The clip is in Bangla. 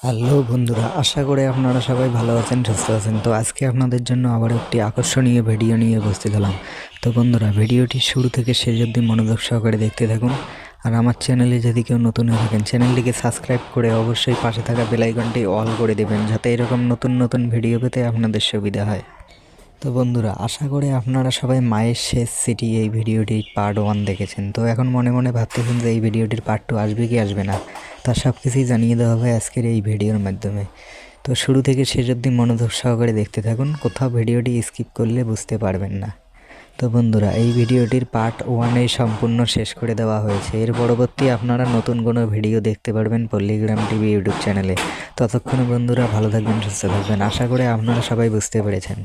হ্যালো বন্ধুরা, আশা করি আপনারা সবাই ভালো আছেন, সুস্থ আছেন। তো আজকে আপনাদের জন্য আবার একটি আকর্ষণীয় ভিডিও নিয়ে উপস্থিত হলাম। তো বন্ধুরা, ভিডিওটি শুরু থেকে শেষ অবধি মনোযোগ সহকারে দেখতে থাকুন। আর আমার চ্যানেলে যদি কেউ নতুন হয়ে থাকেন, চ্যানেলটিকে সাবস্ক্রাইব করে অবশ্যই পাশে থাকা বেল আইকনটি অল করে দেবেন, যাতে এরকম নতুন নতুন ভিডিও পেতে আপনাদের সুবিধা হয়। তো বন্ধুরা, আশা করি আপনারা সবাই মায়ের শেষ সিটি এই ভিডিওটির পার্ট 1 দেখেছেন। তো এখন মনে মনে ভাবতেছেন যে এই ভিডিওটির পার্ট 2 আসবে কি আসবে না, তা সব কিছুই জানিয়ে দেওয়া হবে আজকের এই ভিডিওর মাধ্যমে। তো শুরু থেকে শেষ অবধি মনোযোগ সহকারে দেখতে থাকুন, কোথাও ভিডিওটি স্কিপ করলে বুঝতে পারবেন না। তো বন্ধুরা, এই ভিডিওটির পার্ট 1 সম্পূর্ণ শেষ করে দেওয়া হয়েছে। এর পরবর্তী আপনারা নতুন কোনো ভিডিও দেখতে পারবেন পল্লীগ্রাম টিভি ইউটিউব চ্যানেলে। ততক্ষণে বন্ধুরা ভালো থাকবেন, সুস্থ থাকবেন। আশা করি আপনারা সবাই বুঝতে পেরেছেন।